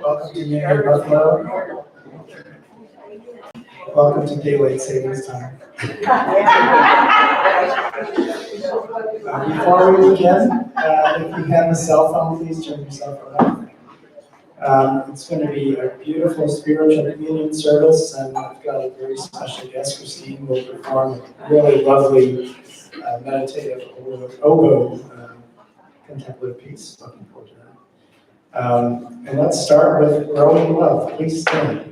Welcome to Unity Buffalo. Welcome to Daylight Savings Time. Before we begin, if you have a cell phone, please turn your cell phone off. It's going to be a beautiful spiritual communion service, and I've got a very special guest. Christine will perform a really lovely meditative oboe contemplative piece. Looking forward to that. And let's start with Growing Love. Please stand.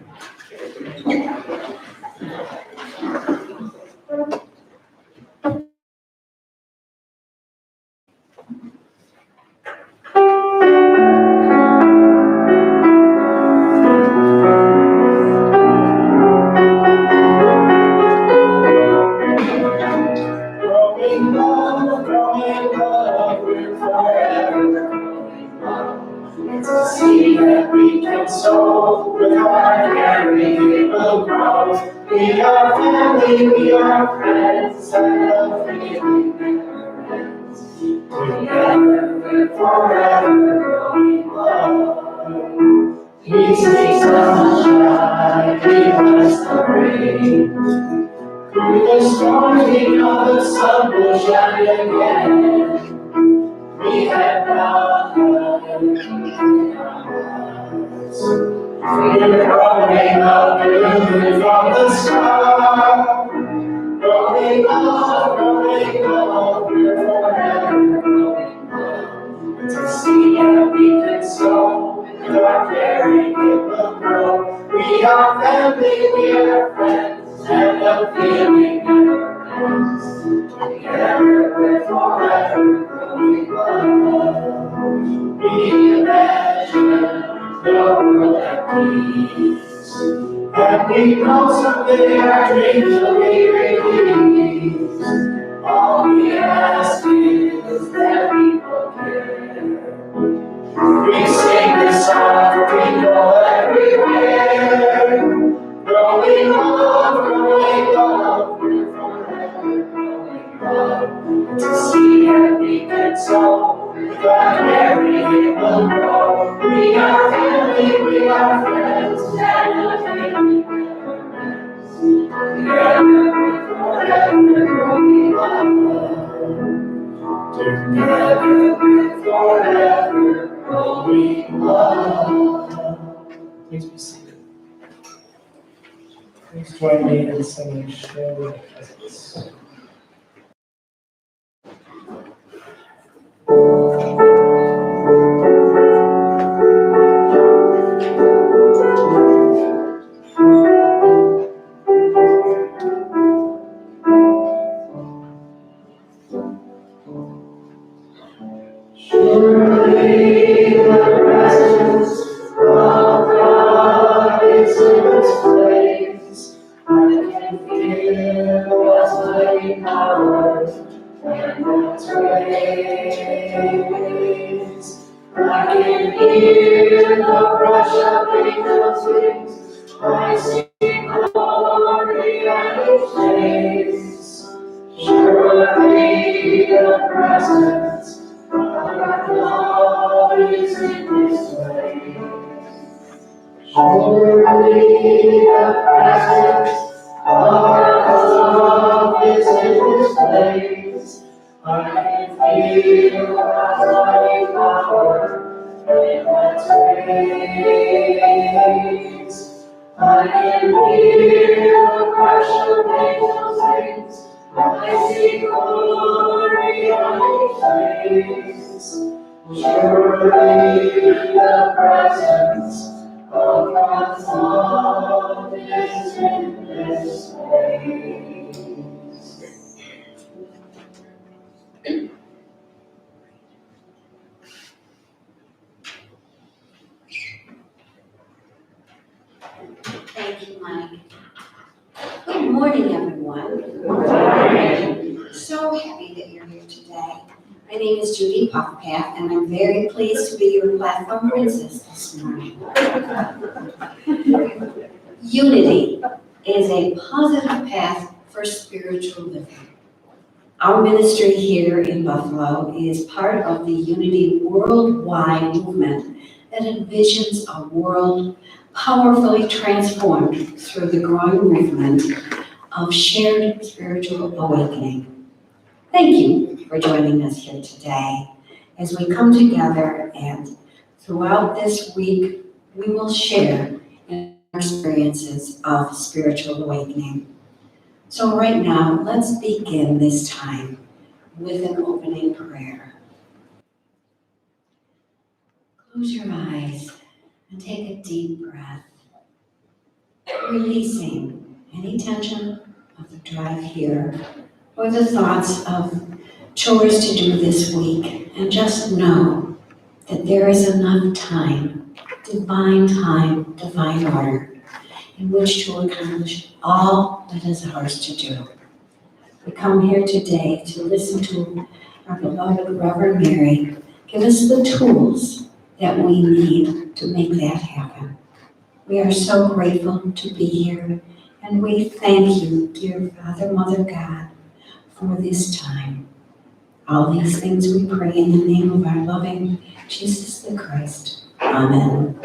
So with our caring will grow. We are family, we are friends, and love really never ends. Together we're forever growing love. We see sunshine, we bless the rain. Through the storms we know the sun will shine again. We have found love in our hearts. We're growing up, blooming from the sky. Growing up, we're forever growing up. To see and we can sow, with our caring it will grow. We are family, we are friends, and the feeling never ends. Together we're forever growing love. We imagine the world at peace, and we know someday our dreams will be released. All we ask is that people care. We sing this song, we go everywhere. Growing love, we're forever growing love. To see and we can sow, with our caring it will grow. We are family, we are friends, and nothing never ends. Together we're forever growing love. Together we're forever growing love. Please be seated. Please join me in singing Share Your Presence. Surely the presence of God is in this place. I can feel God's mighty power and God's grace. I can hear the rush of angels' wings. I see glory and His face. Surely the presence of God is in this place. Surely the presence of God is in this place. I can feel God's mighty power and God's grace. I can hear the crash of angels' wings. I see glory on His face. Surely the presence of God's love is in this place. Thank you, Mike. Good morning, everyone. Good morning. So happy that you're here today. My name is Judy Puffpath, and I'm very pleased to be your platform princess this morning. Unity is a positive path for spiritual living. Our ministry here in Buffalo is part of the Unity Worldwide movement that envisions a world powerfully transformed through the growing movement of shared spiritual awakening. Thank you for joining us here today as we come together, and throughout this week, we will share in our experiences of spiritual awakening. So right now, let's begin this time with an opening prayer. Close your eyes and take a deep breath, releasing any tension of the drive here or the thoughts of chores to do this week, and just know that there is enough time, divine order, in which to accomplish all that is ours to do. We come here today to listen to our beloved Reverend Mary give us the tools that we need to make that happen. We are so grateful to be here, and we thank you, dear Father, Mother God, for this time. All these things we pray in the name of our loving Jesus the Christ. Amen.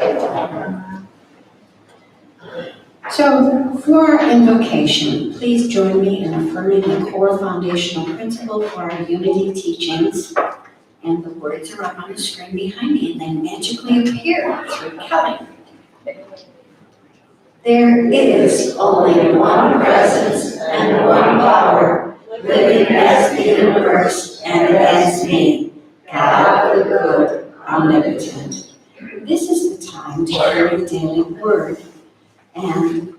So, for our invocation, please join me in affirming the core foundational principle for our unity teachings. And the words are up on the screen behind me, and they magically appear through Kelly. There is only one presence and one power, living as the universe and as me, God the good, omnipotent. This is the time to hear the daily word, and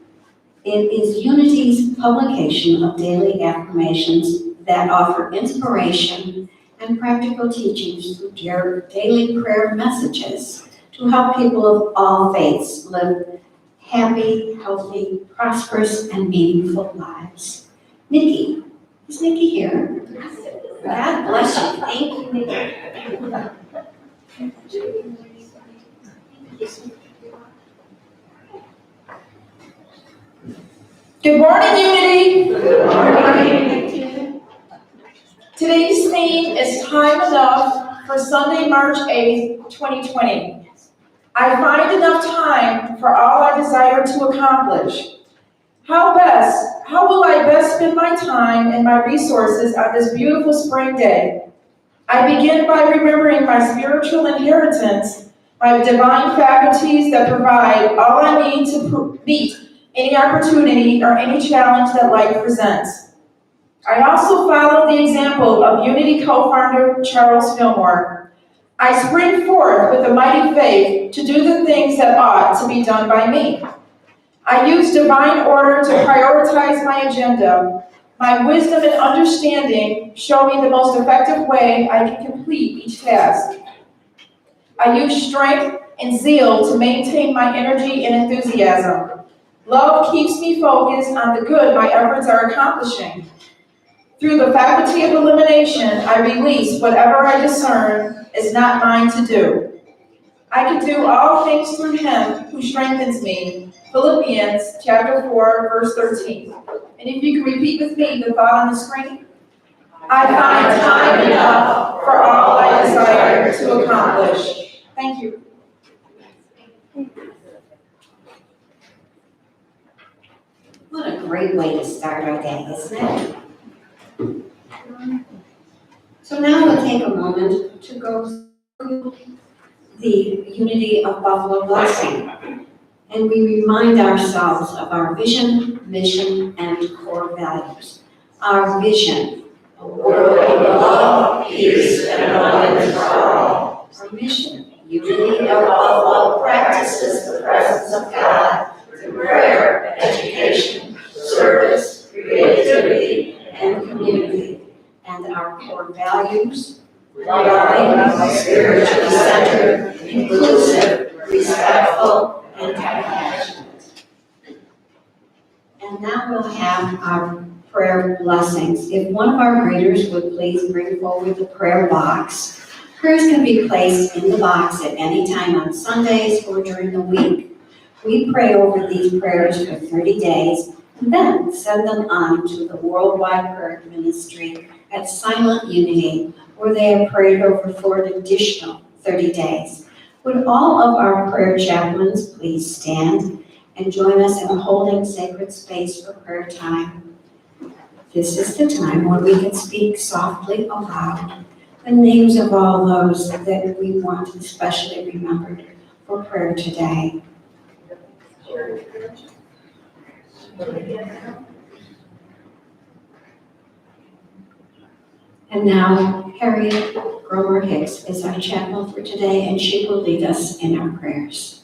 it is Unity's publication of daily affirmations that offer inspiration and practical teachings through daily prayer messages to help people of all faiths live happy, healthy, prosperous, and meaningful lives. Nikki, is Nikki here? God bless you. Thank you, Nikki. Good morning, Unity! Good morning. Today's theme is Time Enough for Sunday, March 8th, 2020. I find enough time for all I desire to accomplish. How will I best spend my time and my resources on this beautiful spring day? I begin by remembering my spiritual inheritance, my divine faculties that provide all I need to meet any opportunity or any challenge that life presents. I also follow the example of Unity co-founder Charles Fillmore. I spring forth with a mighty faith to do the things that ought to be done by me. I use divine order to prioritize my agenda. My wisdom and understanding show me the most effective way I can complete each task. I use strength and zeal to maintain my energy and enthusiasm. Love keeps me focused on the good my efforts are accomplishing. Through the faculty of elimination, I release whatever I discern is not mine to do. I can do all things through Him who strengthens me. Philippians chapter 4, verse 13. And if you can repeat with me the thought on the screen. I find time enough for all I desire to accomplish. Thank you. What a great way to start our day, isn't it? So now we'll take a moment to go through the Unity of Buffalo blessing, and we remind ourselves of our vision, mission, and core values. Our vision: a world of love, peace, and abundance for all. Our mission: unity of all practices the presence of God through prayer, education, service, creativity, and community. And our core values: loving, spiritually centered, inclusive, respectful, and compassionate. And now we'll have our prayer blessings. If one of our greeters would please bring forward the prayer box. Prayers can be placed in the box at any time on Sundays or during the week. We pray over these prayers for 30 days and then send them on to the Worldwide Prayer Ministry at Silent Unity, where they are prayed over for an additional 30 days. Would all of our prayer chaplains please stand and join us in holding sacred space for prayer time? This is the time when we can speak softly aloud the names of all those that we want especially remembered for prayer today. And now, Harriet Grover Hicks is our chaplain for today, and she will lead us in our prayers.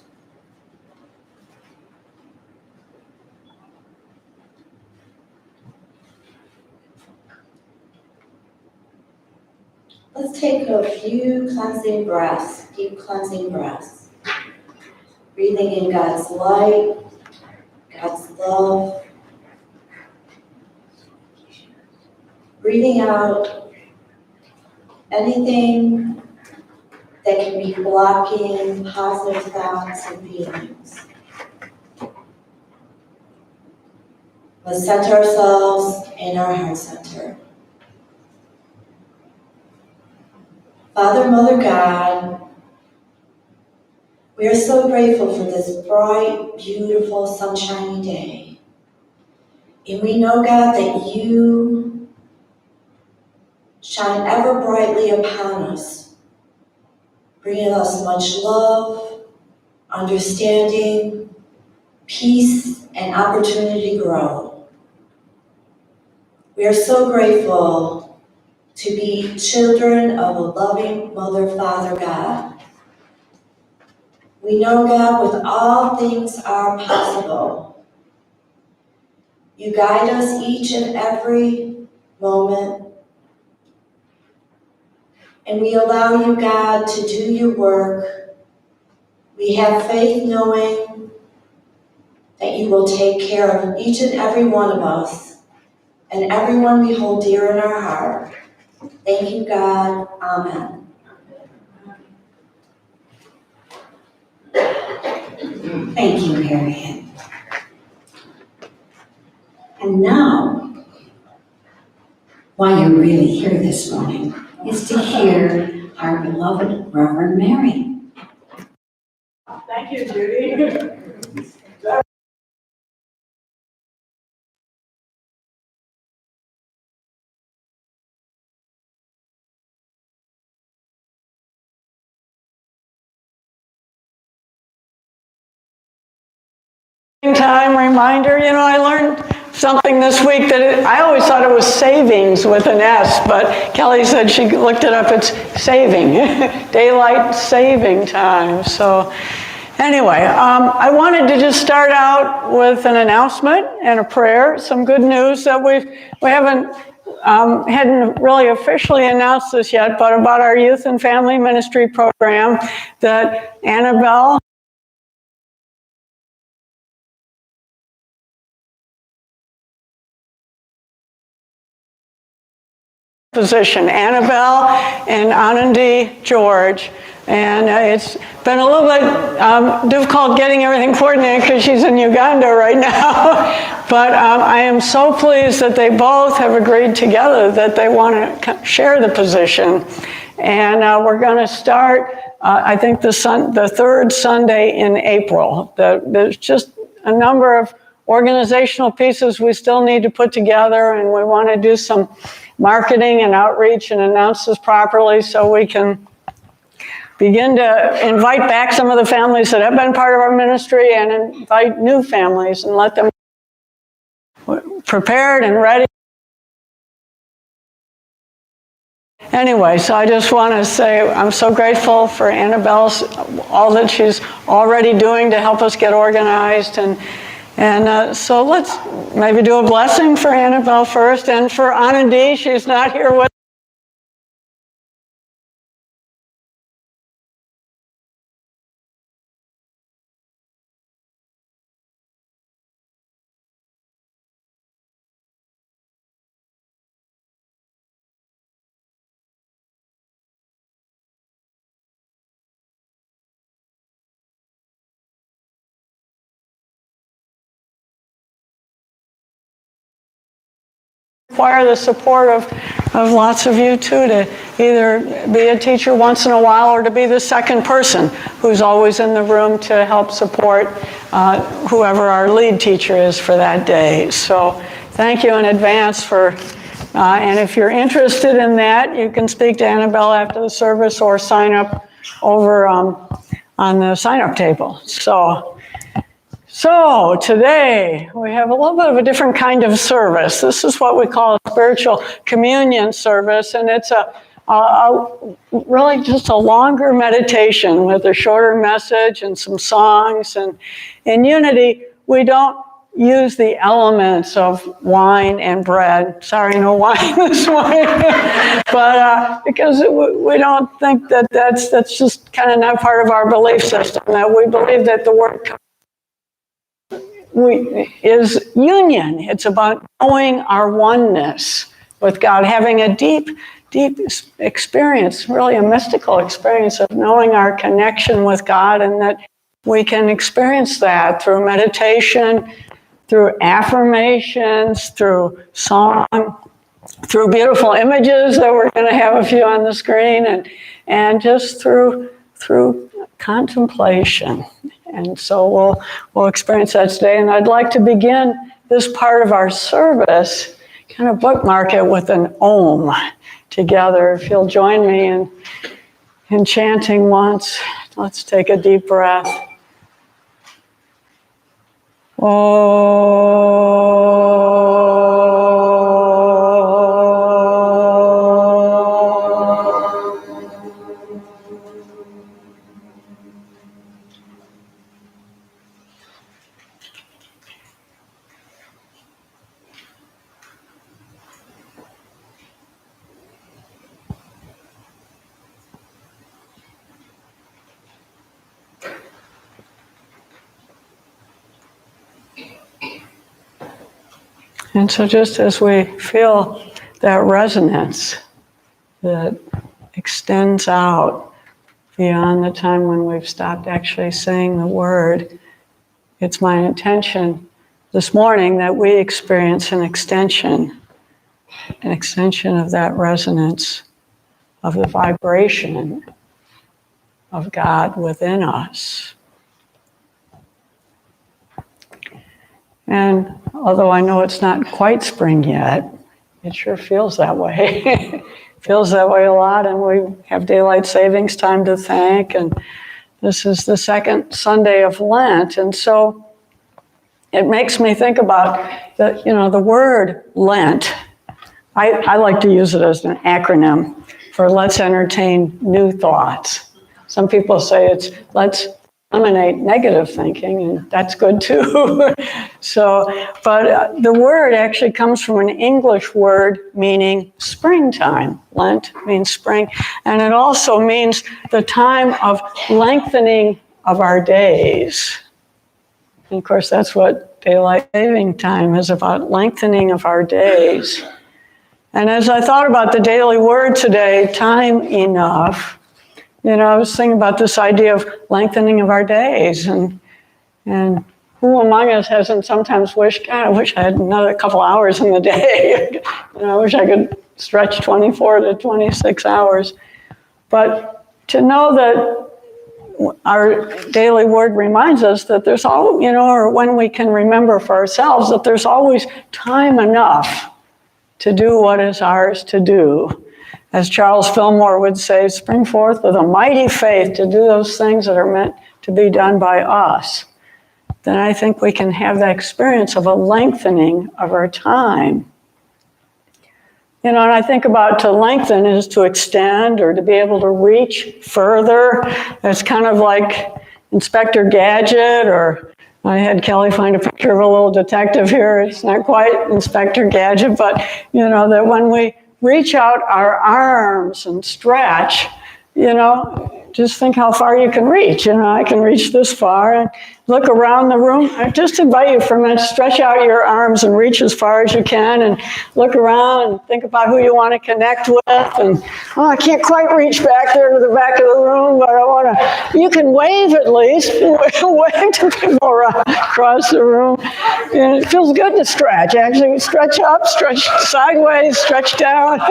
Let's take a few cleansing breaths, deep cleansing breaths. Breathing in God's light, God's love. Breathing out anything that can be blocking positive thoughts and feelings. Let's center ourselves in our heart center. Father, Mother, God, we are so grateful for this bright, beautiful, sunshiny day. And we know, God, that you shine ever brightly upon us, bringing us much love, understanding, peace, and opportunity to grow. We are so grateful to be children of a loving Mother, Father, God. We know, God, with all things are possible. You guide us each and every moment, and we allow you, God, to do your work. We have faith knowing that you will take care of each and every one of us and everyone we hold dear in our heart. Thank you, God. Amen. Thank you, Harriet. And now, why you're really here this morning is to hear our beloved Reverend Mary. Thank you, Judy. Time reminder, I learned something this week that I always thought it was savings with an S, but Kelly said she looked it up, it's saving, daylight saving time. So anyway, I wanted to just start out with an announcement and a prayer, some good news that we hadn't really officially announced this yet, but about our youth and family ministry program that Annabelle position, Annabelle and Anandi George. And it's been a little bit difficult getting everything coordinated because she's in Uganda right now. But I am so pleased that they both have agreed together that they want to share the position. And we're going to start, I think, the third Sunday in April. There's just a number of organizational pieces we still need to put together, and we want to do some marketing and outreach and announce this properly so we can begin to invite back some of the families that have been part of our ministry and invite new families and let them prepared and ready. Anyway, so I just want to say I'm so grateful for Annabelle's, all that she's already doing to help us get organized. And so let's maybe do a blessing for Annabelle first, and for Anandi, she's not here with us. require the support of lots of you too, to either be a teacher once in a while or to be the second person who's always in the room to help support whoever our lead teacher is for that day. So thank you in advance for, and if you're interested in that, you can speak to Annabelle after the service or sign up over on the sign-up table. So today we have a little bit of a different kind of service. This is what we call a spiritual communion service, and it's a really just a longer meditation with a shorter message and some songs. And in Unity, we don't use the elements of wine and bread. Sorry, no wine this morning. But because we don't think that that's just kind of not part of our belief system, that we believe that the word is union. It's about knowing our oneness with God, having a deep experience, really a mystical experience of knowing our connection with God, and that we can experience that through meditation, through affirmations, through song, through beautiful images that we're going to have a few on the screen, and just through contemplation. And so we'll experience that today. And I'd like to begin this part of our service, kind of bookmark it with an Om together. If you'll join me in chanting once, let's take a deep breath. And so just as we feel that resonance that extends out beyond the time when we've stopped actually saying the word, it's my intention this morning that we experience an extension of that resonance, of the vibration of God within us. And although I know it's not quite spring yet, it sure feels that way. Feels that way a lot, and we have daylight savings time to thank, and this is the second Sunday of Lent, and so it makes me think about the word Lent. I like to use it as an acronym for let's entertain new thoughts. Some people say it's let's eliminate negative thinking, and that's good too. But the word actually comes from an English word meaning springtime. Lent means spring, and it also means the time of lengthening of our days. And of course, that's what daylight saving time is about, lengthening of our days. And as I thought about the daily word today, time enough, I was thinking about this idea of lengthening of our days, and who among us hasn't sometimes wished, God, I wish I had another couple hours in the day. I wish I could stretch 24 to 26 hours. But to know that our daily word reminds us that there's all, or when we can remember for ourselves that there's always time enough to do what is ours to do. As Charles Fillmore would say, spring forth with a mighty faith to do those things that are meant to be done by us. Then I think we can have that experience of a lengthening of our time. And I think about to lengthen is to extend or to be able to reach further. It's kind of like Inspector Gadget, or I had Kelly find a picture of a little detective here. It's not quite Inspector Gadget, but that when we reach out our arms and stretch, to just think how far you can reach. I can reach this far and look around the room. I just invite you for a minute, stretch out your arms and reach as far as you can and look around and think about who you want to connect with. And, I can't quite reach back there to the back of the room, but you can wave at least, wave to people across the room. And it feels good to stretch, actually. Stretch up, stretch sideways, stretch down.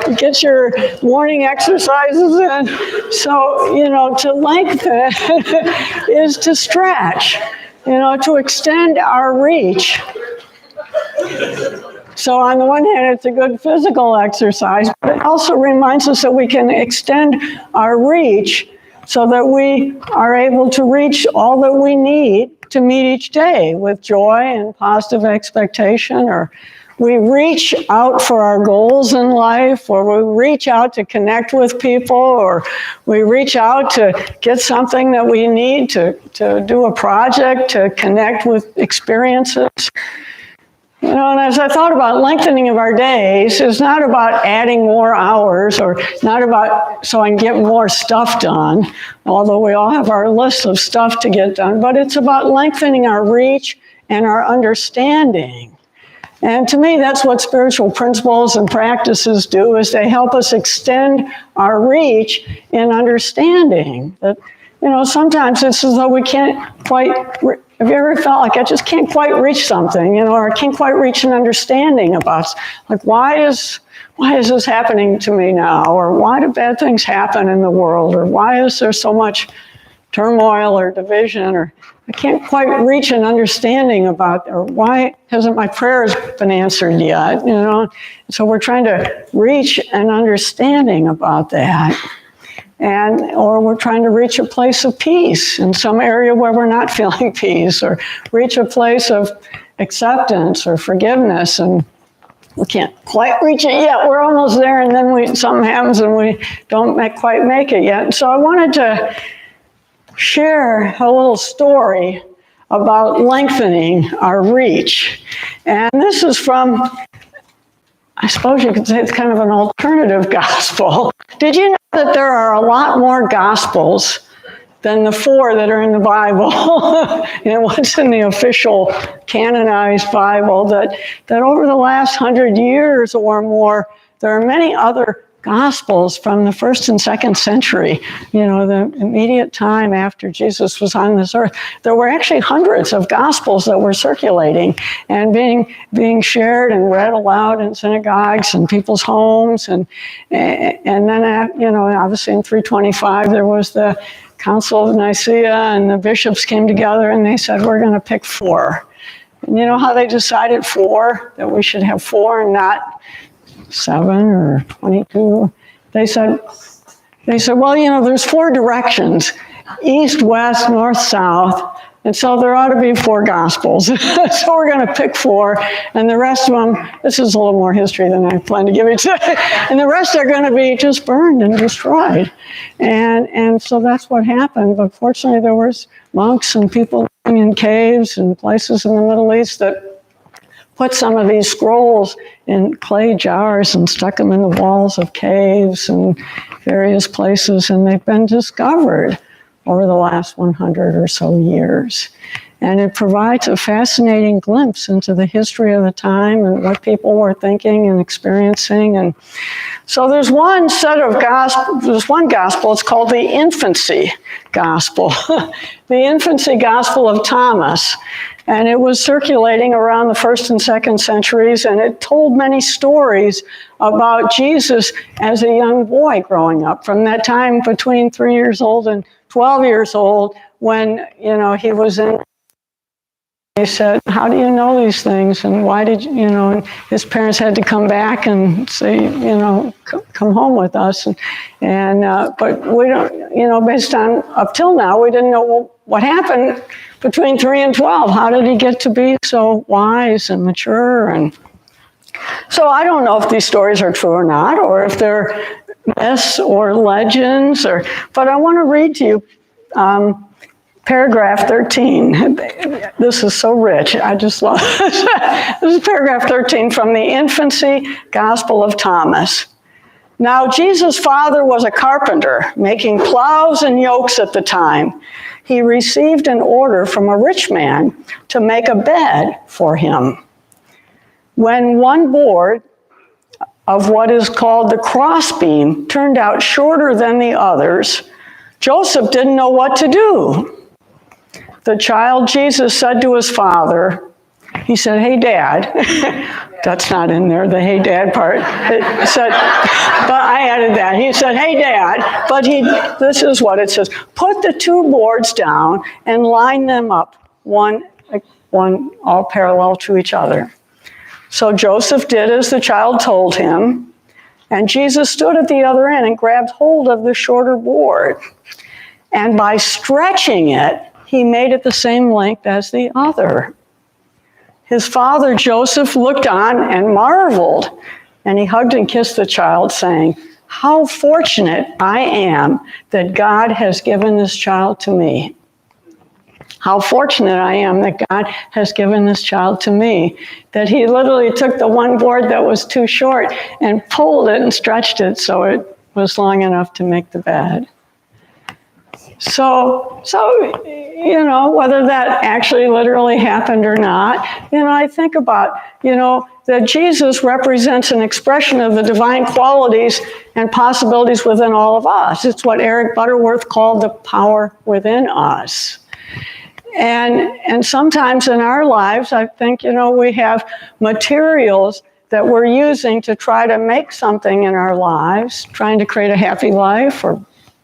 You get your morning exercises in. So, to lengthen is to stretch, to extend our reach. So on the one hand, it's a good physical exercise, but it also reminds us that we can extend our reach so that we are able to reach all that we need to meet each day with joy and positive expectation, or we reach out for our goals in life, or we reach out to connect with people, or we reach out to get something that we need to do a project, to connect with experiences. And as I thought about lengthening of our days, it's not about adding more hours, or not about so I can get more stuff done, although we all have our list of stuff to get done, but it's about lengthening our reach and our understanding. And to me, that's what spiritual principles and practices do, is they help us extend our reach in understanding. That, sometimes it's as though we can't quite, have you ever felt like I just can't quite reach something, or I can't quite reach an understanding about, like, why is this happening to me now? Or why do bad things happen in the world? Or why is there so much turmoil or division? Or I can't quite reach an understanding about, or why hasn't my prayers been answered yet? So we're trying to reach an understanding about that. Or we're trying to reach a place of peace in some area where we're not feeling peace, or reach a place of acceptance or forgiveness, and we can't quite reach it yet. We're almost there, and then something happens and we don't quite make it yet. So I wanted to share a little story about lengthening our reach. And this is from, I suppose you could say it's kind of an alternative gospel. Did you know that there are a lot more gospels than the 4 that are in the Bible? What's in the official canonized Bible, that over the last 100 years or more, there are many other Gospels from the 1st and 2nd century, the immediate time after Jesus was on this earth. There were actually hundreds of Gospels that were circulating and being shared and read aloud in synagogues and people's homes. And then, obviously in 325, there was the Council of Nicaea, and the bishops came together and they said, we're going to pick 4. And you know how they decided 4, that we should have 4 and not 7 or 22. They said, well, there's 4 directions: east, west, north, south. And so there ought to be 4 gospels. So we're going to pick 4, and the rest of them, this is a little more history than I plan to give you today, and the rest are going to be just burned and destroyed. And so that's what happened. But fortunately, there was monks and people living in caves and places in the Middle East that put some of these scrolls in clay jars and stuck them in the walls of caves and various places, and they've been discovered over the last 100 or so years. And it provides a fascinating glimpse into the history of the time and what people were thinking and experiencing. And so there's one gospel, it's called the Infancy Gospel, the Infancy Gospel of Thomas. And it was circulating around the 1st and 2nd centuries, and it told many stories about Jesus as a young boy growing up, from that time between 3 years old and 12 years old, when, he was in. He said, how do you know these things? And why did you, and his parents had to come back and say, come home with us. But we don't, based on, up till now, we didn't know what happened between 3 and 12. How did he get to be so wise and mature? And so I don't know if these stories are true or not, or if they're myths or legends, but I want to read to you paragraph 13. This is so rich. I just love this. This is paragraph 13 from the Infancy Gospel of Thomas. Now, Jesus' father was a carpenter, making plows and yokes at the time. He received an order from a rich man to make a bed for him. When one board of what is called the crossbeam turned out shorter than the others, Joseph didn't know what to do. The child Jesus said to his father, he said, "Hey, Dad." That's not in there, the "hey, Dad" part. It said, but I added that. He said, "Hey, Dad," but this is what it says. "Put the two boards down and line them up, one all parallel to each other." So Joseph did as the child told him, and Jesus stood at the other end and grabbed hold of the shorter board. And by stretching it, he made it the same length as the other. His father, Joseph, looked on and marveled, and he hugged and kissed the child, saying, "How fortunate I am that God has given this child to me." How fortunate I am that God has given this child to me. That he literally took the one board that was too short and pulled it and stretched it so it was long enough to make the bed. So, whether that actually literally happened or not, I think about, that Jesus represents an expression of the divine qualities and possibilities within all of us. It's what Eric Butterworth called the power within us. And sometimes in our lives, I think, we have materials that we're using to try to make something in our lives, trying to create a happy life or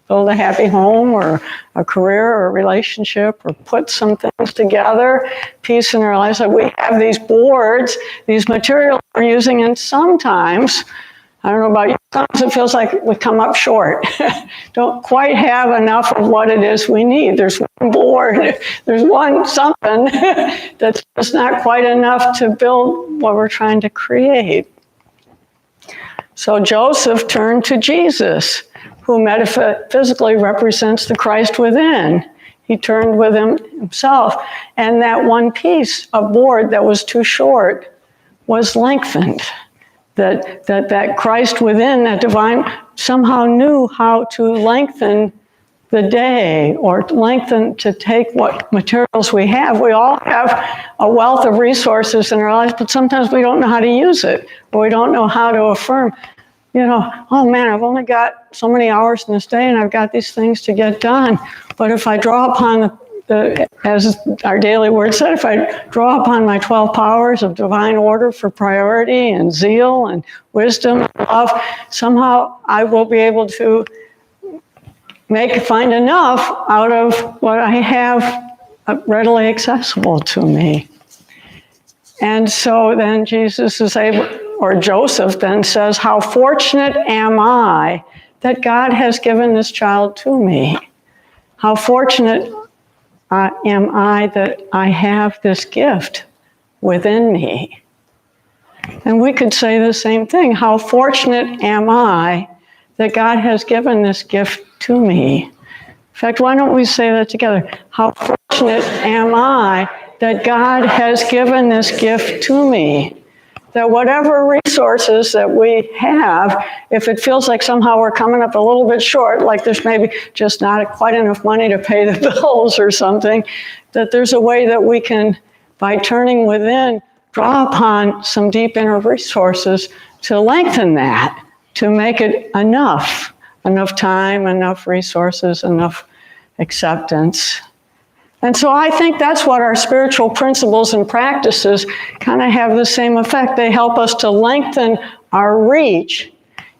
build a happy home or a career or a relationship or put some things together, peace in our lives. So we have these boards, these materials we're using, and sometimes, I don't know about you, sometimes it feels like we come up short. Don't quite have enough of what it is we need. There's one board, there's one something that's just not quite enough to build what we're trying to create. So Joseph turned to Jesus, who metaphysically represents the Christ within. He turned with himself, and that one piece of board that was too short was lengthened. That Christ within, that divine, somehow knew how to lengthen the day or lengthen to take what materials we have. We all have a wealth of resources in our lives, but sometimes we don't know how to use it, or we don't know how to affirm, oh man, I've only got so many hours in this day and I've got these things to get done. But if I draw upon as our daily word said, if I draw upon my 12 powers of divine order for priority and zeal and wisdom and love, somehow I will be able to find enough out of what I have readily accessible to me. And so then Jesus is able, or Joseph then says, "How fortunate am I that God has given this child to me? How fortunate am I that I have this gift within me?" And we could say the same thing. How fortunate am I that God has given this gift to me? In fact, why don't we say that together? How fortunate am I that God has given this gift to me? That whatever resources that we have, if it feels like somehow we're coming up a little bit short, like there's maybe just not quite enough money to pay the bills or something, that there's a way that we can, by turning within, draw upon some deep inner resources to lengthen that, to make it enough time, enough resources, enough acceptance. And so I think that's what our spiritual principles and practices kind of have the same effect. They help us to lengthen our reach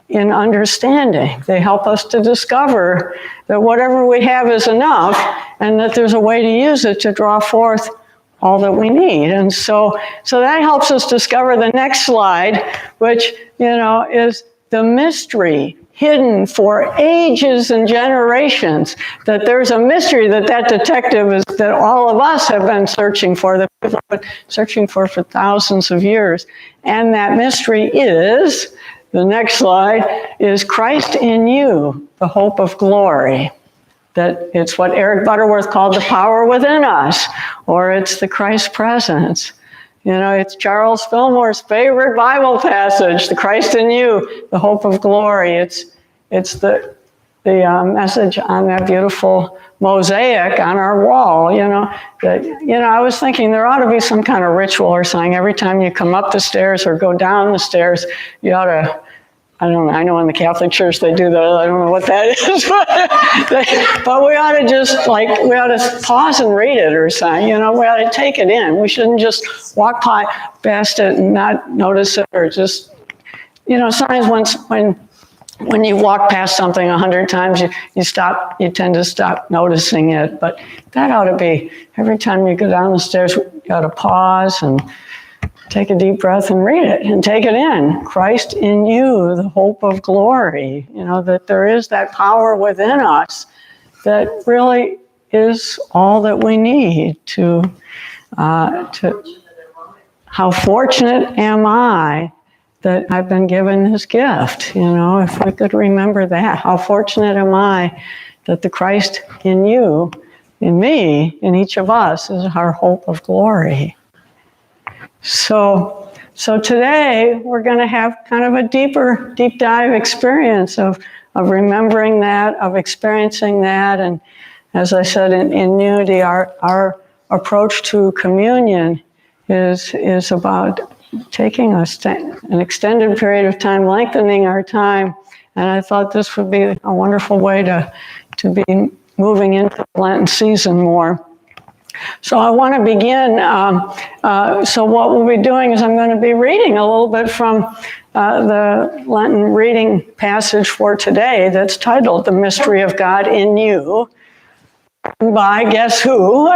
in understanding. They help us to discover that whatever we have is enough and that there's a way to use it to draw forth all that we need. And so that helps us discover the next slide, which, is the mystery hidden for ages and generations, that there's a mystery that detective is, that all of us have been searching for, that people have been searching for thousands of years. And that mystery is, the next slide, is Christ in you, the hope of glory. That it's what Eric Butterworth called the power within us, or it's the Christ presence. You know, it's Charles Fillmore's favorite Bible passage, the Christ in you, the hope of glory. It's the message on that beautiful mosaic on our wall, you know, that, you know, I was thinking there ought to be some kind of ritual or something. Every time you come up the stairs or go down the stairs, you ought to, I don't know, I know in the Catholic Church they do that, I don't know what that is, but we ought to just, like, we ought to pause and read it or something, you know, we ought to take it in. We shouldn't just walk past it and not notice it, or just, you know, sometimes when you walk past something 100 times, you tend to stop noticing it. But that ought to be, every time you go down the stairs, you ought to pause and take a deep breath and read it and take it in. Christ in you, the hope of glory. You know, that there is that power within us that really is all that we need to how fortunate am I that I've been given this gift. You know, if we could remember that, how fortunate am I that the Christ in you, in me, in each of us is our hope of glory. So today we're going to have kind of a deep dive experience of remembering that, of experiencing that. And as I said, in unity, our approach to communion is about taking an extended period of time, lengthening our time. And I thought this would be a wonderful way to be moving into the Lenten season more. So I want to begin. So what we'll be doing is I'm going to be reading a little bit from the Lenten reading passage for today that's titled The Mystery of God in You, by, guess who?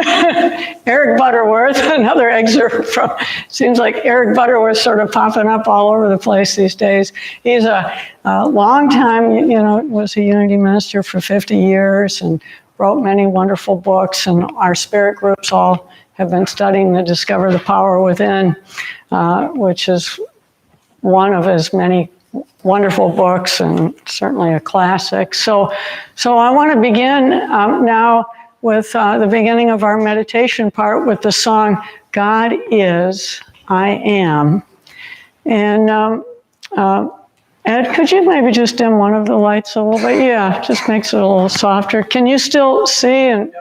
Eric Butterworth, another excerpt from, seems like Eric Butterworth sort of popping up all over the place these days. He's a long time, you know, was a Unity minister for 50 years and wrote many wonderful books, and our spirit groups all have been studying the Discover the Power Within, which is one of his many wonderful books and certainly a classic. So I want to begin now with the beginning of our meditation part with the song, God Is, I Am. And Ed, could you maybe just dim one of the lights a little bit? Yeah, just makes it a little softer. Can you still see? And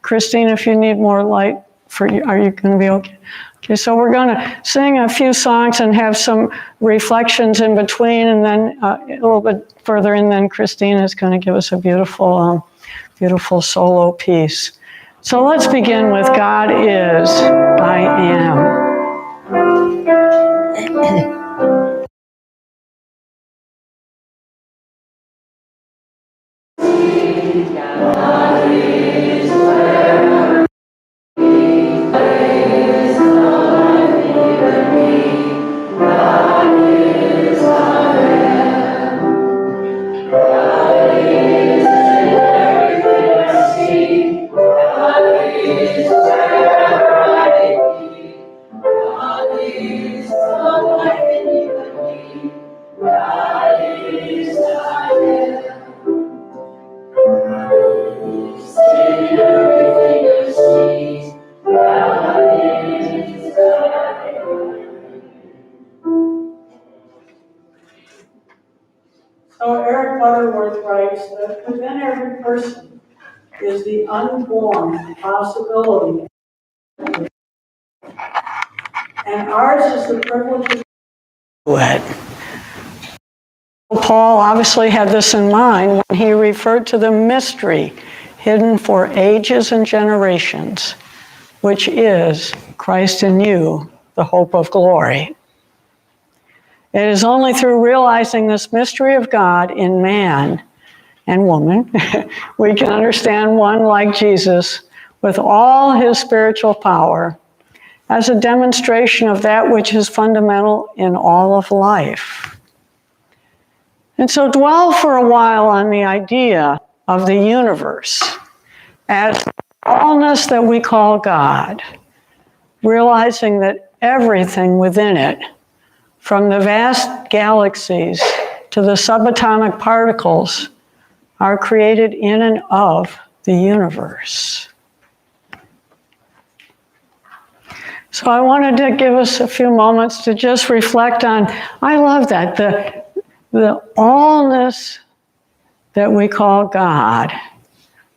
Christine, if you need more light, are you going to be okay? Okay, so we're going to sing a few songs and have some reflections in between, and then a little bit further, and then Christine is going to give us a beautiful solo piece. So let's begin with God Is, I Am. So Eric Butterworth writes that within every person is the unborn possibility, and ours is the privilege of it. Paul obviously had this in mind when he referred to the mystery hidden for ages and generations, which is Christ in you, the hope of glory. It is only through realizing this mystery of God in man and woman we can understand one like Jesus with all his spiritual power as a demonstration of that which is fundamental in all of life. And so dwell for a while on the idea of the universe as the allness that we call God, realizing that everything within it, from the vast galaxies to the subatomic particles, are created in and of the universe. So I wanted to give us a few moments to just reflect on, I love that, the allness that we call God.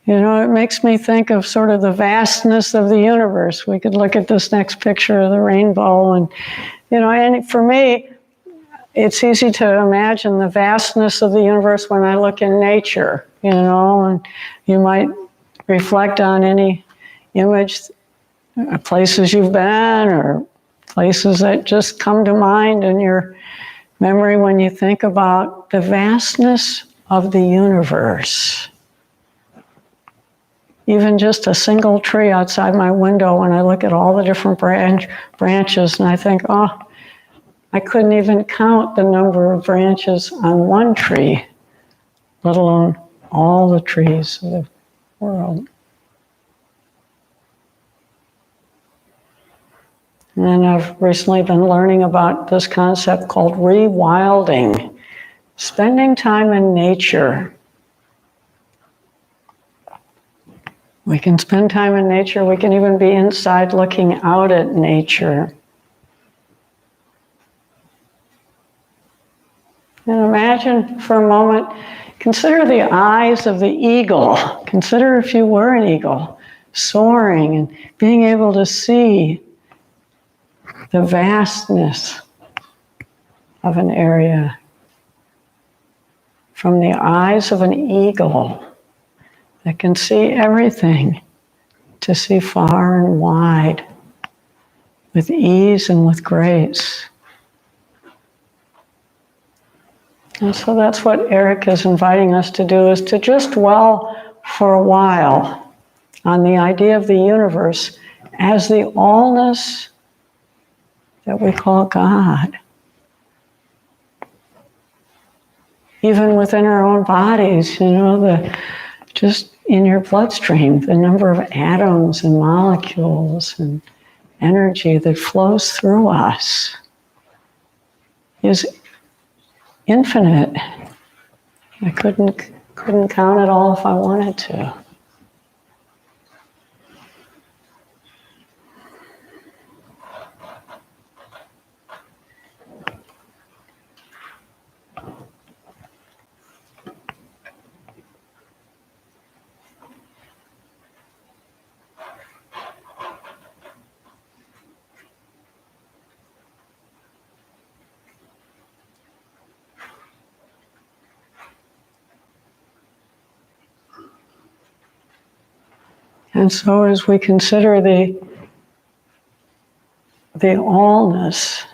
You know, it makes me think of sort of the vastness of the universe. We could look at this next picture of the rainbow and, you know, and for me, it's easy to imagine the vastness of the universe when I look in nature, you know, and you might reflect on any image, places you've been or places that just come to mind in your memory when you think about the vastness of the universe. Even just a single tree outside my window, when I look at all the different branches and I think, oh, I couldn't even count the number of branches on one tree, let alone all the trees of the world. And I've recently been learning about this concept called rewilding, spending time in nature. We can spend time in nature, we can even be inside looking out at nature. And imagine for a moment, consider the eyes of the eagle. Consider if you were an eagle, soaring and being able to see the vastness of an area from the eyes of an eagle that can see everything, to see far and wide with ease and with grace. And so that's what Eric is inviting us to do, is to just dwell for a while on the idea of the universe as the allness that we call God. Even within our own bodies, you know, just in your bloodstream, the number of atoms and molecules and energy that flows through us is infinite. I couldn't count it all if I wanted to. And so as we consider the allness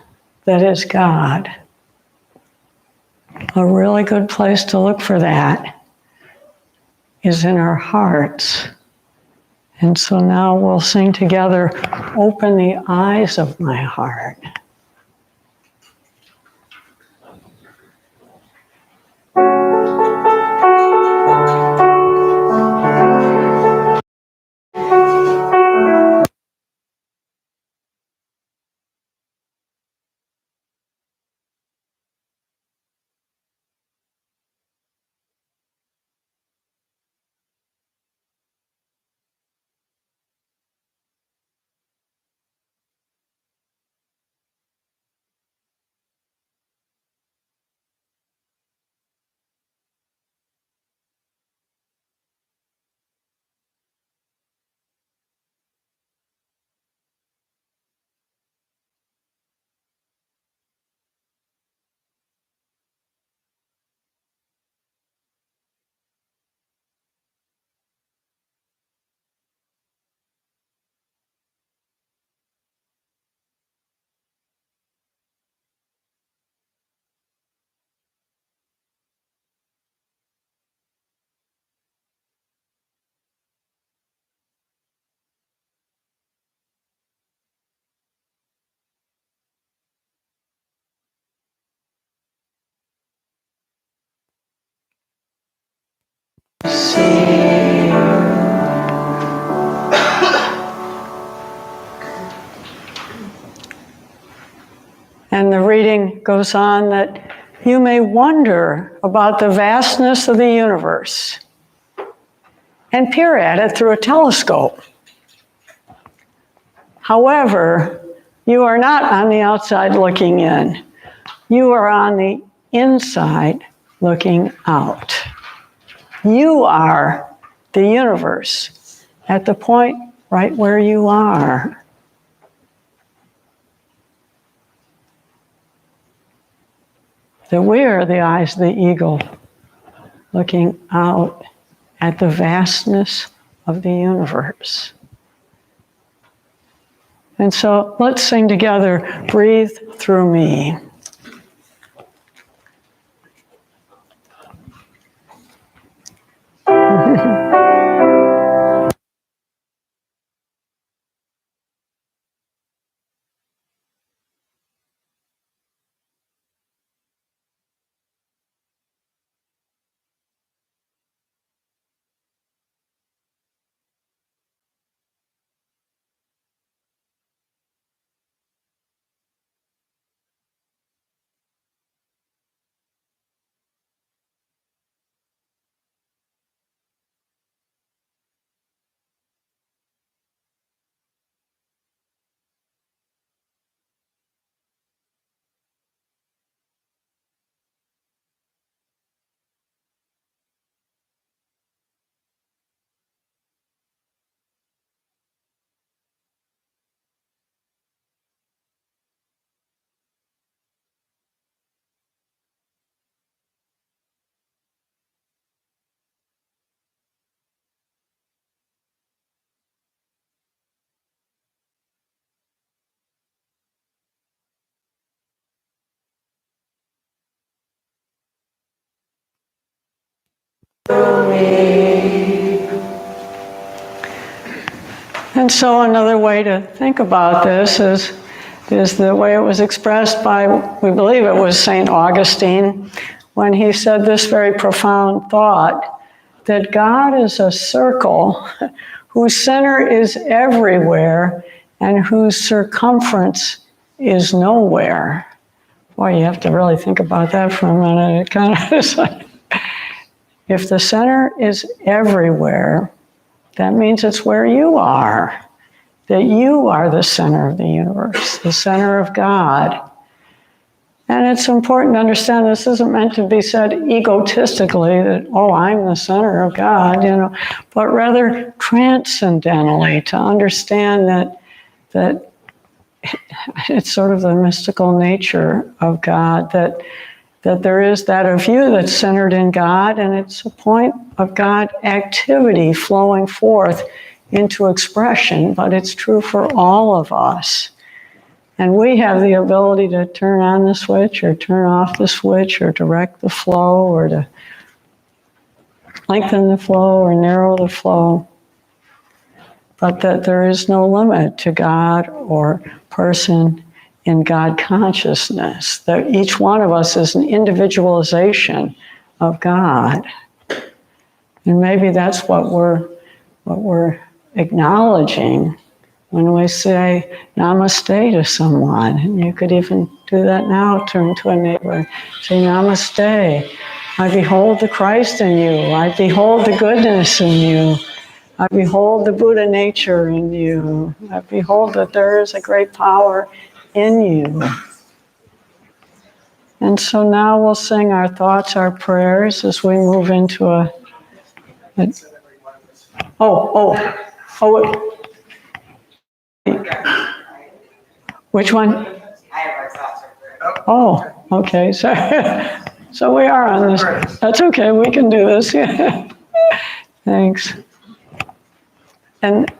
that is God, a really good place to look for that is in our hearts. And so now we'll sing together, "Open the Eyes of My Heart." And the reading goes on that you may wonder about the vastness of the universe and peer at it through a telescope. However, You are not on the outside looking in. You are on the inside looking out. You are the universe at the point right where you are. That we are the eyes of the eagle looking out at the vastness of the universe. And so let's sing together, Breathe Through Me. And so another way to think about this is the way it was expressed by, we believe it was St. Augustine, when he said this very profound thought, that God is a circle whose center is everywhere and whose circumference is nowhere. Boy, you have to really think about that for a minute. It kind of is like, if the center is everywhere, that means it's where you are, that you are the center of the universe, the center of God. And it's important to understand this isn't meant to be said egotistically that, oh, I'm the center of God, but rather transcendentally to understand that it's sort of the mystical nature of God, that there is that of you that's centered in God, and it's a point of God activity flowing forth into expression, but it's true for all of us. And we have the ability to turn on the switch or turn off the switch or direct the flow or to lengthen the flow or narrow the flow. But that there is no limit to God or person in God consciousness, that each one of us is an individualization of God. And maybe that's what we're acknowledging when we say namaste to someone. And you could even do that now, turn to a neighbor, say namaste. I behold the Christ in you. I behold the goodness in you. I behold the Buddha nature in you. I behold that there is a great power in you. And so now we'll sing our thoughts, our prayers as we move into a which one? Oh, okay. So we are on this. That's okay. We can do this. Yeah. Thanks. And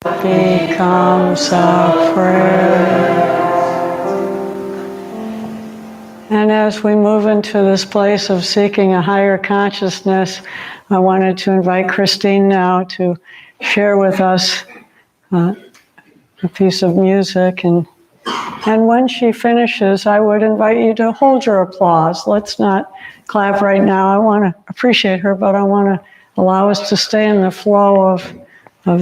becomes a prayer. And as we move into this place of seeking a higher consciousness, I wanted to invite Christine now to share with us a piece of music. And when she finishes, I would invite you to hold your applause. Let's not clap right now. I want to appreciate her, but I want to allow us to stay in the flow of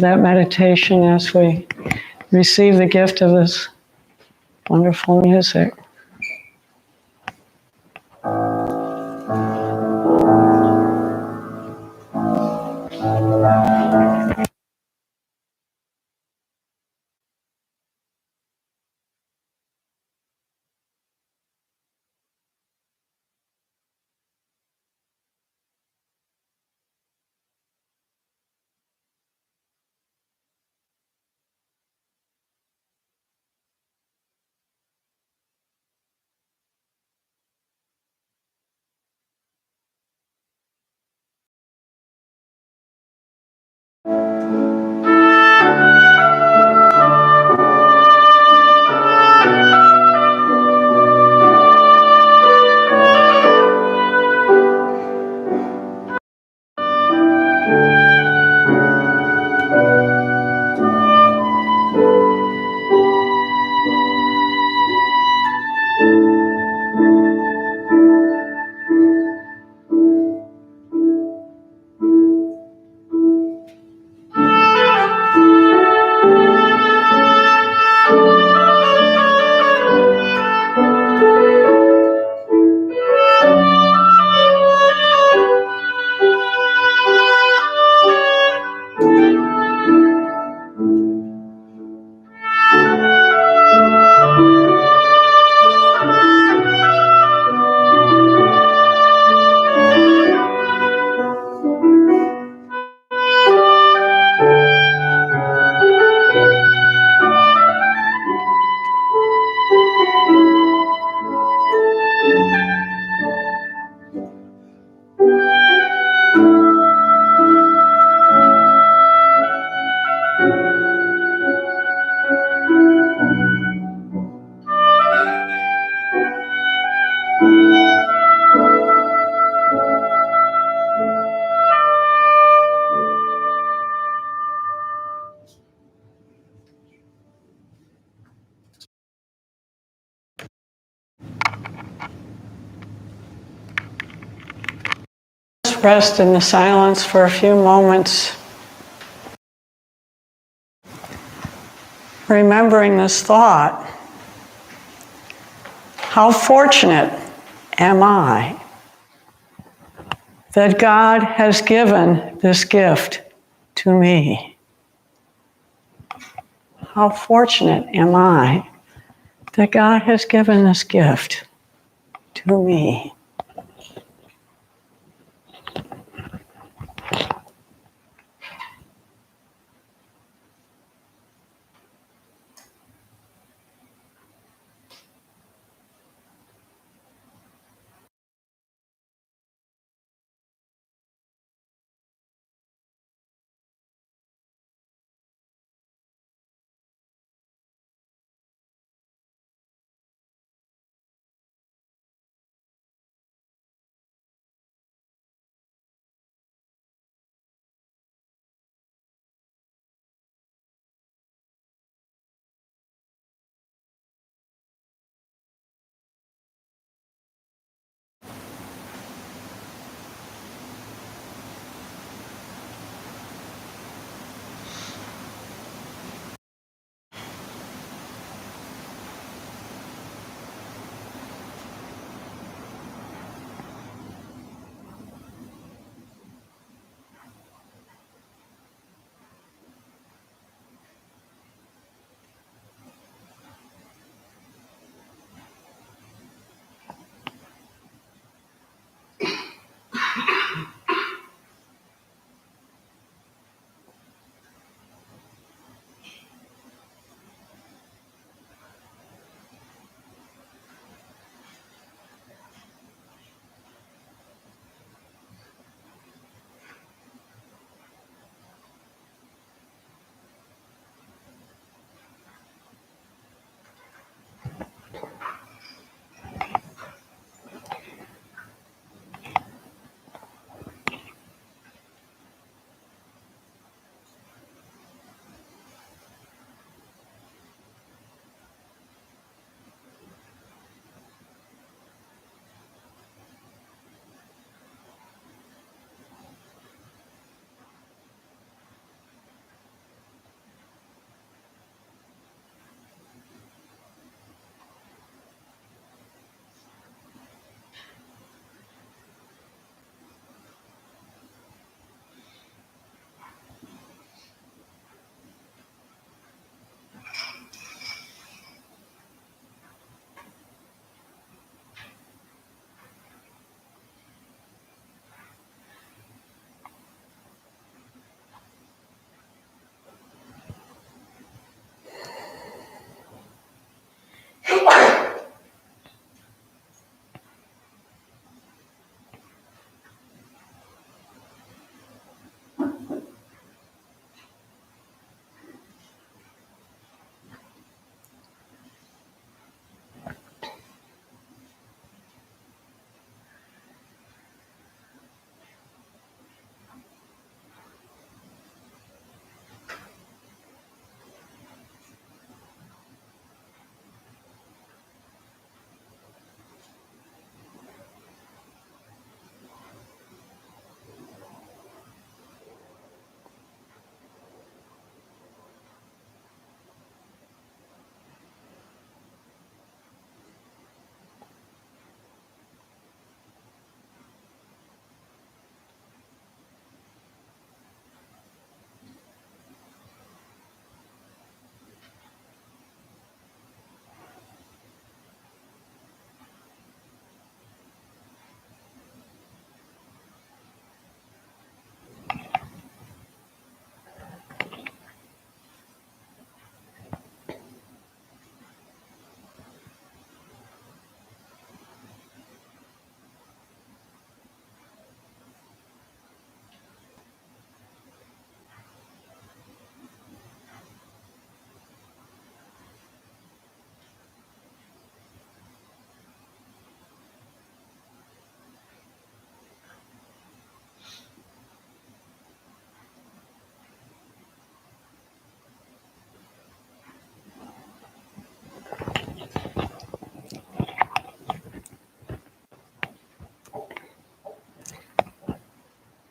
that meditation as we receive the gift of this wonderful music. Rest in the silence for a few moments, remembering this thought: how fortunate am I that God has given this gift to me? How fortunate am I that God has given this gift to me?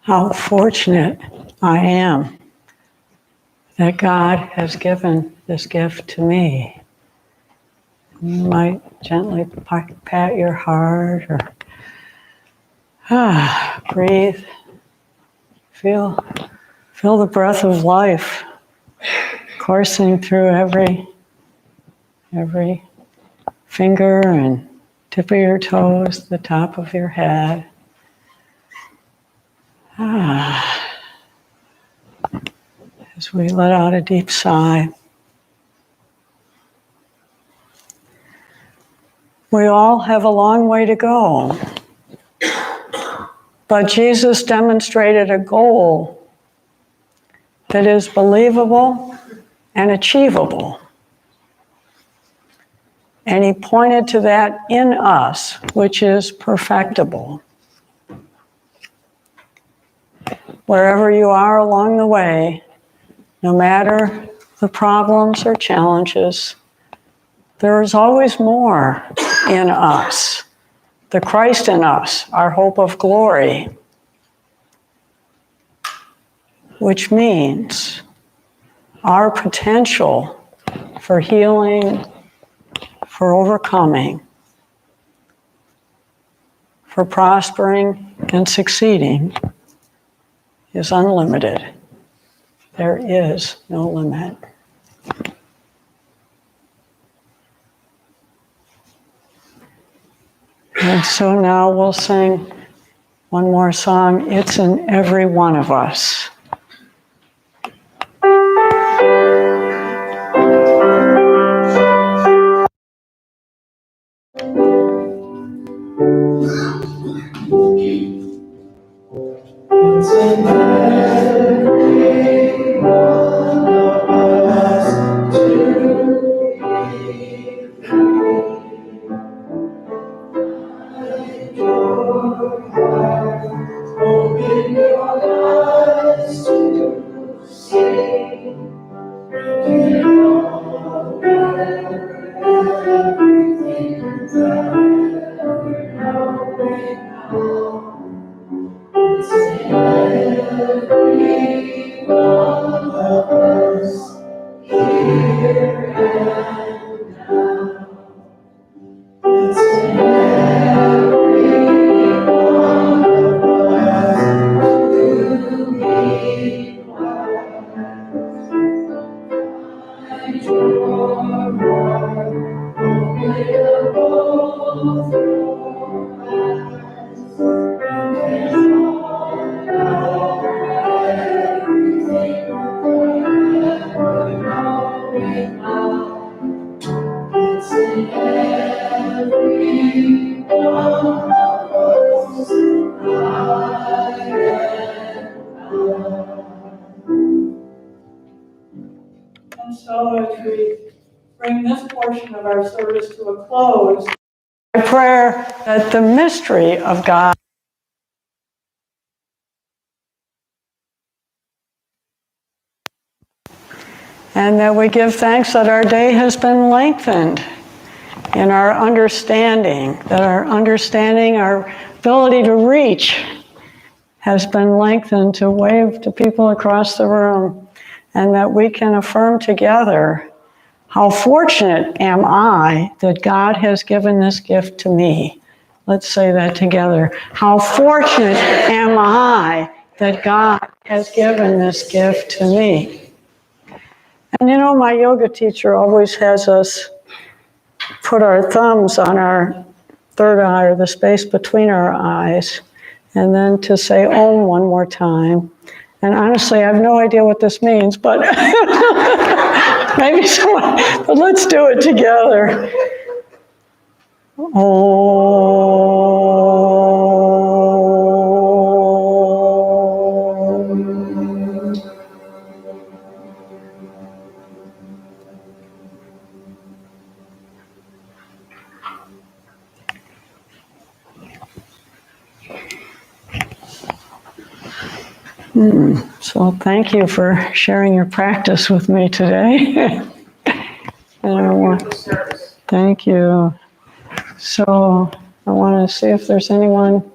how fortunate I am that God has given this gift to me. You might gently pat your heart or breathe. Feel the breath of life coursing through every finger and tip of your toes, the top of your head. As we let out a deep sigh. We all have a long way to go. But Jesus demonstrated a goal that is believable and achievable. And he pointed to that in us, which is perfectible. Wherever you are along the way, no matter the problems or challenges, there is always more in us, the Christ in us, our hope of glory, which means our potential for healing, for overcoming, for prospering and succeeding is unlimited. There is no limit. And so now we'll sing one more song. It's in every one of us. It's in every one of us to find your heart. Open your eyes to see. You know everything that ever knowing how. It's in every one of us, here and now. It's in every one of us, to be wise. Find your heart, open both your eyes. It's in every one of us, high and And so as we bring this portion of our service to a close, I pray that the mystery of God and that we give thanks that our day has been lengthened in our understanding, that our understanding, our ability to reach has been lengthened to wave to people across the room, and that we can affirm together, how fortunate am I that God has given this gift to me. Let's say that together. How fortunate am I that God has given this gift to me. And you know, my yoga teacher always has us put our thumbs on our third eye, or the space between our eyes, and then to say Om one more time. And honestly, I have no idea what this means, but maybe someone, but let's do it together. So thank you for sharing your practice with me today. Thank you. So I want to see if there's anyone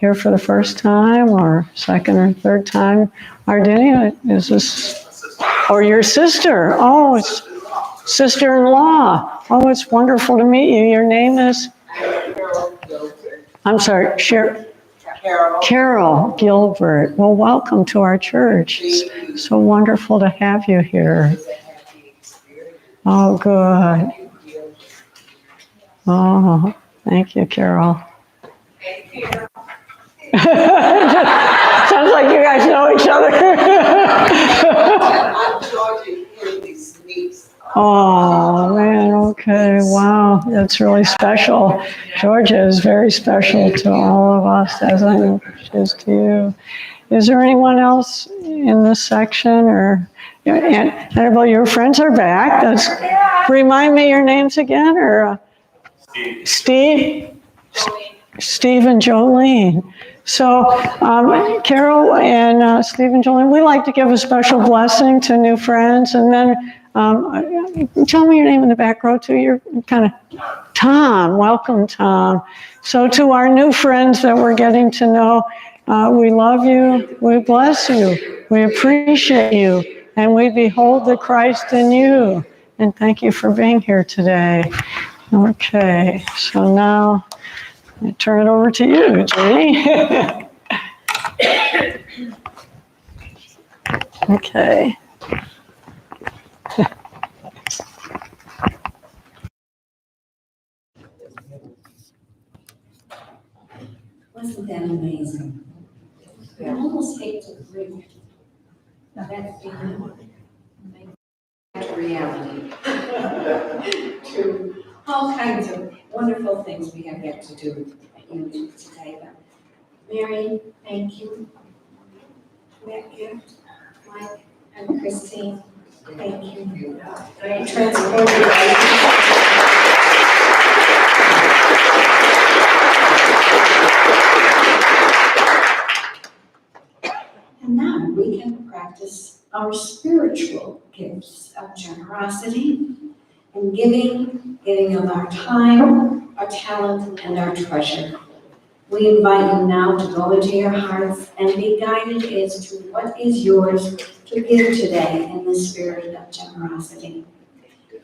here for the first time or second or third time? Ardinia, is this, or your sister? Oh, it's sister-in-law. Oh, it's wonderful to meet you. Your name is? I'm sorry, Carol Gilbert. Well, welcome to our church. It's so wonderful to have you here. Oh, good. Oh, thank you, Carol. Sounds like you guys know each other. Oh, man, okay, wow, that's really special. Georgia is very special to all of us, as I know she is to you. Is there anyone else in this section, or, Annabelle, your friends are back. Remind me your names again, or? Steve and Jolene. So Carol and Steve and Jolene, we like to give a special blessing to new friends, and then tell me your name in the back row too. You're kind of Tom. Welcome, Tom. So to our new friends that we're getting to know, we love you, we bless you, we appreciate you, and we behold the Christ in you. And thank you for being here today. Okay, so now I turn it over to you, Judy. Okay. Wasn't that amazing? I almost hate to bring that back to reality. To all kinds of wonderful things we have yet to do at Unity today. But Mary, thank you. That gift, Mike and Christine, thank you. Very transformative. And now we can practice our spiritual gifts of generosity and giving of our time, our talent, and our treasure. We invite you now to go into your hearts and be guided as to what is yours to give today in the spirit of generosity.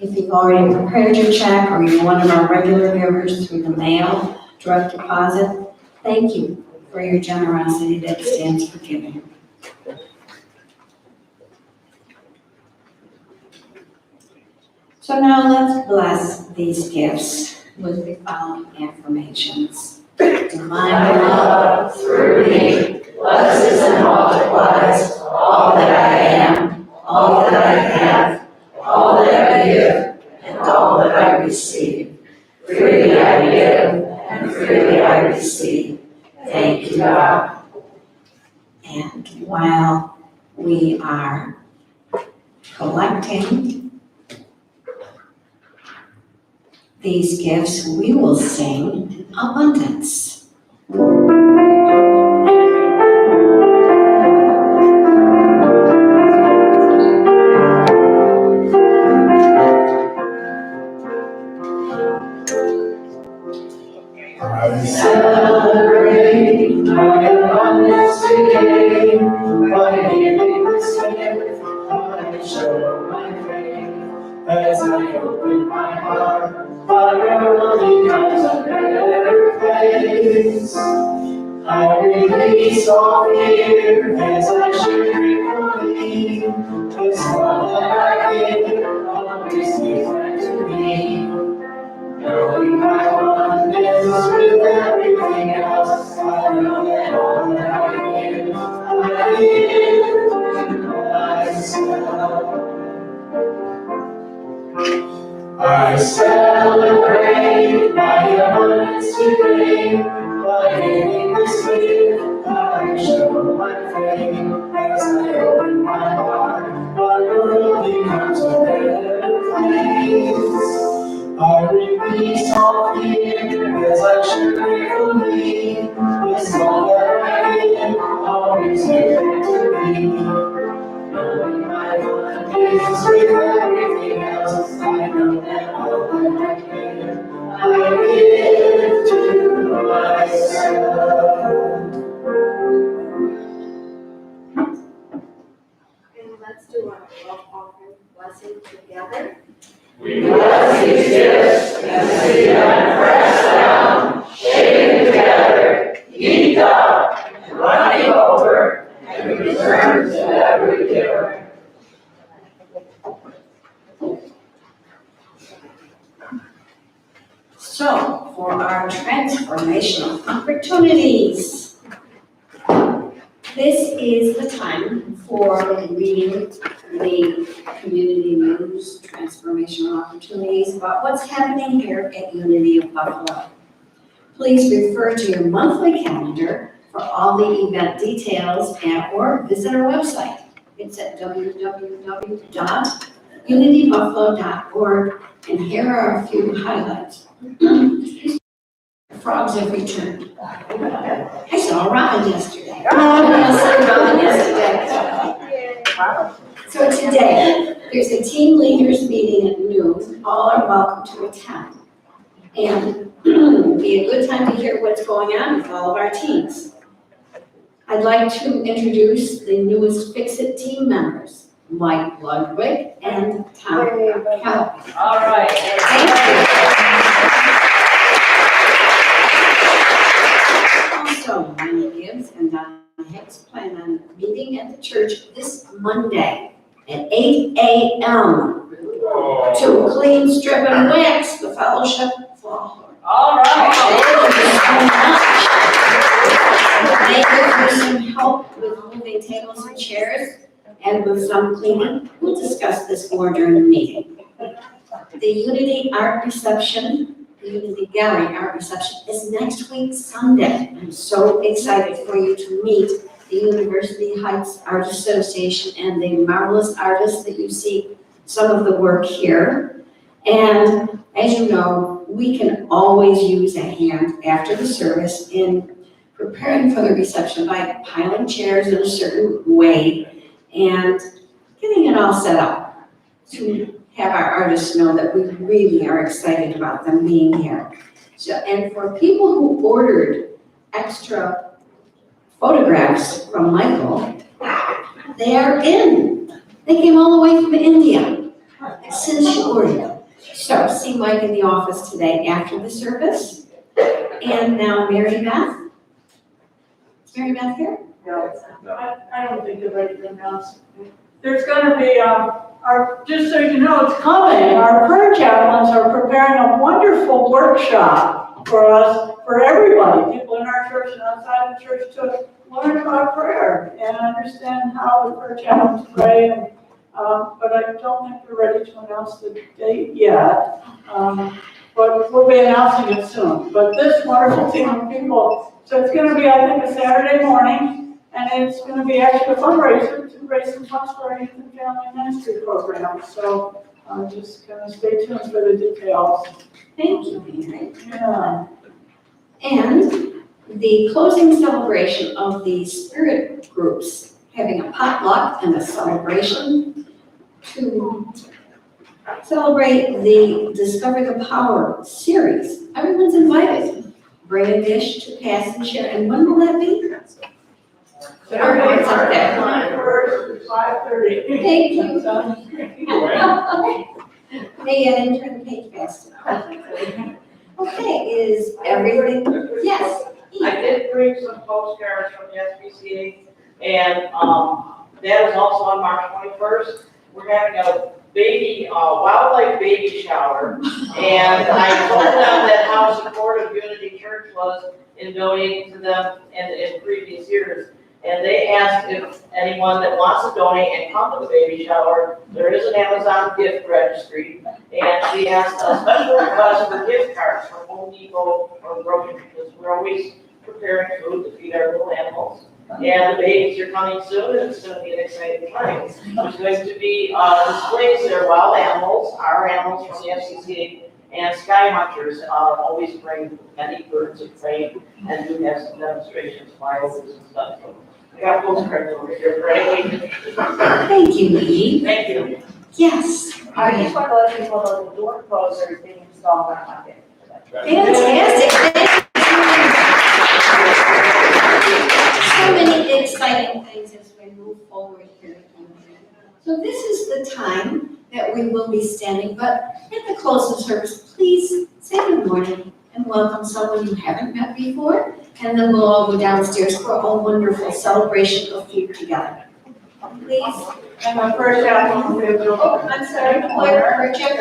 If you've already prepared your check or you're one of our regular givers through the mail, direct deposit, thank you for your generosity that stands for giving. So now let's bless these gifts with the following affirmations. Divine love through me blesses and multiplies all that I am, all that I have, all that I give, and all that I receive. Freely I give, and freely I receive. Thank you, God. And while we are collecting these gifts, we will sing Abundance. I celebrate my abundance today, by giving this gift, I show my faith. As I open my heart, my world becomes a better place. I release all fear as I share gratefully. This love that I give always gives back to me. Knowing my oneness with everything else, I know that all that I give to myself. I celebrate my abundance today, by giving this gift, I show my faith. As I open my heart, my world becomes a better place. I release all fear as I share gratefully. This love that I give always gives back to me. Knowing my oneness with everything else, I know that all that I give to myself. We bless these gifts and see them pressed down, shaken together, heaped up, and running over, and return to every giver. So, for our transformational opportunities, this is the time for reading the community news, transformational opportunities about what's happening here at Unity of Buffalo. Please refer to your monthly calendar for all the event details or visit our website. It's at www.unitybuffalo.org, and here are a few highlights. Frogs have returned. I saw a robin yesterday. I saw a robin yesterday. So today, there's a team leaders meeting at noon. All are welcome to attend. And be a good time to hear what's going on with all of our teams. I'd like to introduce the newest Fix-It team members, Mike Ludwig and Tom Calvin. All right. Also, Ronnie Gibbs and Donna Hicks plan on meeting at the church this Monday at 8 a.m. to clean, strip, and wax the fellowship floor. All right. They give you some help with moving tables and chairs and with some cleaning. We'll discuss this more during the meeting. The Unity Art Reception, the Unity Gallery Art Reception is next week, Sunday. I'm so excited for you to meet the University Heights Art Association and the marvelous artists that you see some of the work here. And as you know, we can always use a hand after the service in preparing for the reception by piling chairs in a certain way and getting it all set up to have our artists know that we really are excited about them being here. So, and for people who ordered extra photographs from Michael, they are in. They came all the way from India since you ordered them. So see Mike in the office today after the service. And now Mary Beth. Is Mary Beth here? No, I don't think they're ready to announce. There's gonna be, just so you know, it's coming, our prayer chaplains are preparing a wonderful workshop for us, for everybody, people in our church and outside the church, to learn about prayer and understand how the prayer chaplains pray. And, but I don't think we're ready to announce the date yet. But we'll be announcing it soon. But this wonderful team of people, so it's gonna be, I think, a Saturday morning, and it's gonna be actually a fundraiser to raise some funds for our youth and family ministry program. So just gonna stay tuned for the details. Thank you, Mary. Yeah. And the closing celebration of the spirit groups, having a potluck and a celebration to celebrate the Discover the Power series. Everyone's invited. Bring a dish to pass and share. And when will that be? Saturday, It's up there. 21st, 5:30. Thank you. Hey, I didn't turn the page fast enough. Okay, is everything, yes. I did bring some postcards from the SPCA, and that is also on March 21st. We're having a baby, wildlife baby shower, and I told them that how supportive Unity Church was in donating to them in previous years. And they asked if anyone that wants to donate and come to the baby shower, there is an Amazon gift registry. And she asked a special request for gift cards from Home Depot or Broken, because we're always preparing food to feed our little animals. And the babies are coming soon, and it's gonna be an exciting time. There's going to be displays there, wild animals, our animals from the FCCA, and sky hunters always bring many birds of prey and do have some demonstrations, flyovers and stuff. So I got postcards over here for anyone. Thank you, Lee. Thank you. Yes. I just want to let people know the door closer is being installed on Monday. Fantastic. So many exciting things as we move forward here. So this is the time that we will be standing, but at the close of service, please say good morning and welcome someone you haven't met before, and then we'll all go downstairs for a wonderful celebration of food together. Please. And my first chaplain will be able to. Oh, I'm sorry, where, Jeff?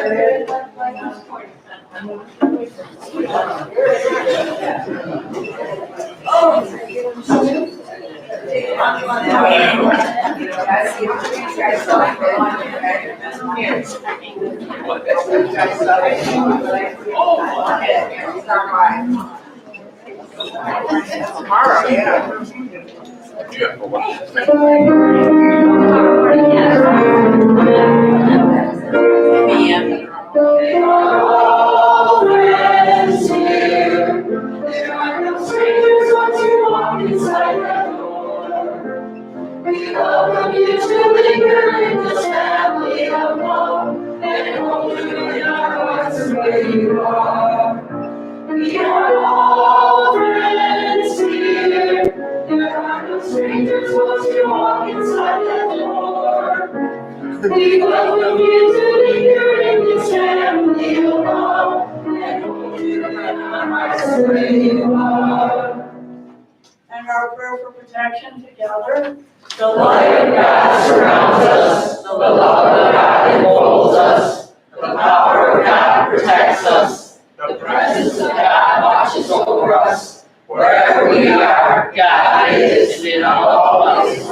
Tomorrow, yeah. We welcome you to linger in this family of love and hold you in our hearts where you are. We are all friends here. There are no strangers once you walk inside that door. We welcome you to linger in this family of love and hold you in our hearts where you are. And our prayer for protection together. The light of God surrounds us, the love of God enfolds us, the power of God protects us, the presence of God watches over us. Wherever we are, God is in all places.